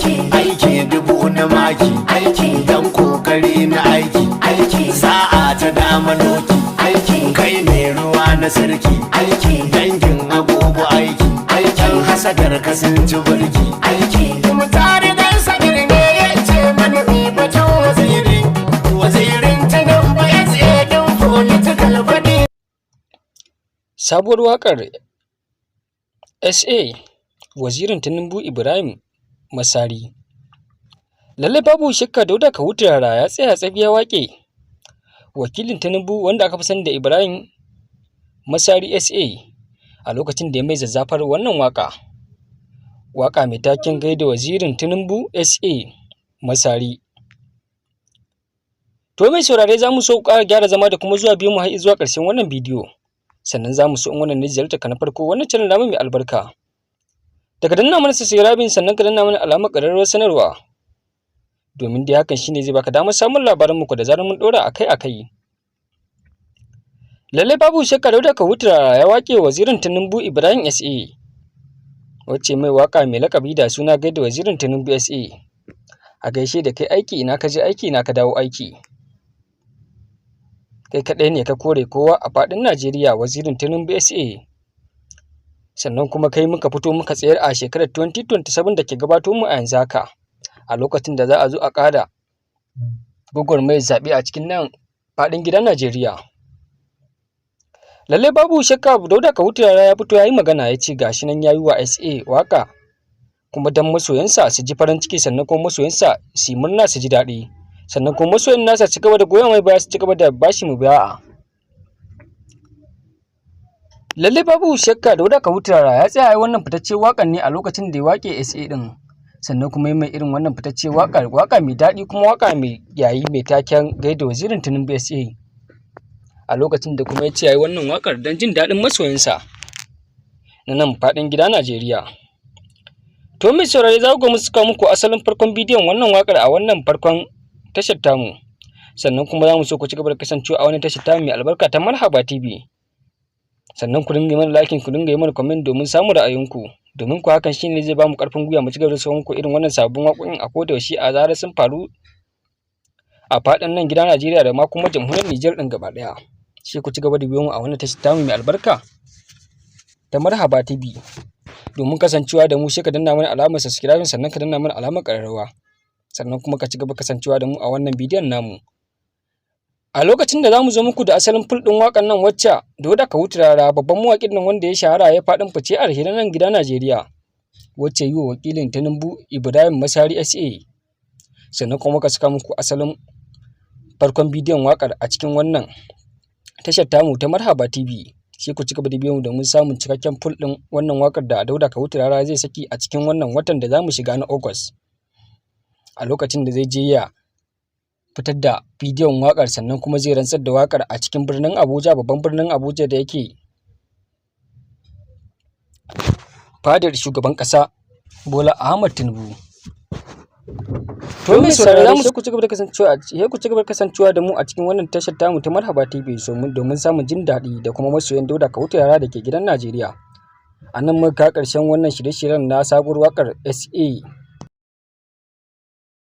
aiki dubu na maki, dan kokari na aiki, sa'a ta dama doki, kai ne ruwa na sarki, dangin agogo aiki, yan hasadar ka sun ci burki, kuma tare dan sagir ne ya ce mana mi batun wazirin ta nan ba ya tsaye don political body. Sabuwar waƙar SA wazirin Tinubu Ibrahim Masari. Lallai babu shakka Dauda Kahutu Rara ya tsaya tsabiya waƙe wakilin Tinubu wanda aka fi sani da Ibrahim Masari SA a lokacin da ya mai zazzafar wannan waƙa mai taken gaida wazirin Tinubu SA Masari. To mai saurare za mu so ƙara gyara zama da kuma zuwa biyu mu har zuwa ƙarshen wannan bidiyo. Sannan za mu so in wannan ne ziyartar ka na farko wannan channel namu mai albarka. Daga danna mana subscribe sannan ka danna mana alamar ƙararrawar sanarwa. Domin dai hakan shine zai baka damar samun labaran mu da zarar mun ɗora akai-akai. Lalle babu shakka Dauda Kahutu Rara ya waƙe wazirin Tinubu Ibrahim SA. Wacce mai waƙa mai lakabi da suna gaida wazirin Tinubu SA. A gaishe da kai aiki ina ka je aiki ina ka dawo aiki. Kai kaɗai ne ka kore kowa a faɗin Najeriya wazirin Tinubu SA. Sannan kuma kai muka fito muka tsayar a shekarar 2027 da ke gabato mu a yanzu haka. A lokacin da za a zo a ƙara gwagwarmayar zaɓe a cikin nan faɗin gidan Najeriya. Lallai babu shakka Dauda Kahutu Rara ya fito ya yi magana ya ce gashi nan ya yi wa SA waƙa kuma dan masoyansa su ji farin ciki sannan kuma masoyansa su yi murna su ji daɗi. Sannan kuma masoyan nasa ci gaba da goyon mai baya su ci gaba da bashi mu baya'a. Lalle babu shakka Dauda Kahutu Rara ya tsaya wannan fitacce waƙan ne a lokacin da ya waƙe SA din. Sannan kuma mai irin wannan fitacce waƙa mai daɗi kuma waƙa mai yayi mai taken gaida wazirin Tinubu SA. A lokacin da kuma ya ce yayi wannan waƙar don jin daɗin masoyansa na nan faɗin gida Najeriya. To mai saurare za ku ga muka muku asalin farkon bidiyon wannan waƙar a wannan farkon tashar tamu. Sannan kuma za mu so ku ci gaba da kasancewa a wannan tashar tamu mai albarka ta Marhaba TV. Sannan ku dinga mana like ku dinga yi mana comment domin samun ra'ayinku. Domin ku hakan shine zai ba mu ƙarfin gwiwa mu ci gaba da sauran ku irin wannan sabbin waƙoƙin a koda yaushe a zarar sun faru a faɗin nan gidan Najeriya da ma kuma jamhuriyar Nijar ɗin gaba ɗaya. Sai ku ci gaba da biyo mu a wannan tashar tamu mai albarka ta Marhaba TV. Domin kasancewa da mu sai ka danna mana alamar subscribe sannan ka danna mana alamar ƙararrawa. Sannan kuma ka ci gaba kasancewa da mu a wannan bidiyon namu. A lokacin da za mu zo muku da asalin ful ɗin waƙan nan wacce Dauda Kahutu Rara babban mawaƙin nan wanda ya shahara ya faɗin fice a hirar nan gida Najeriya wacce yi wa wakilin Tinubu Ibrahim Masari SA. Sannan kuma ka saka muku asalin farkon bidiyon waƙar a cikin wannan tashar tamu ta Marhaba TV. Sai ku ci gaba da biyo mu domin samun cikakken ful ɗin wannan waƙar da Dauda Kahutu Rara zai saki a cikin wannan watan da za mu shiga na August. A lokacin da zai je ya fitar da bidiyon waƙar sannan kuma zai rantsar da waƙar a cikin birnin Abuja babban birnin Abuja da yake fadar shugaban ƙasa Bola Ahmad Tinubu. To mai saurare za mu ku ci gaba da kasancewa da mu a cikin wannan tashar tamu ta Marhaba TV domin samun jin daɗi da kuma masoyan Dauda Kahutu Rara da ke gidan Najeriya. A nan muka ƙarshen wannan shirye-shiryen na sabuwar waƙar SA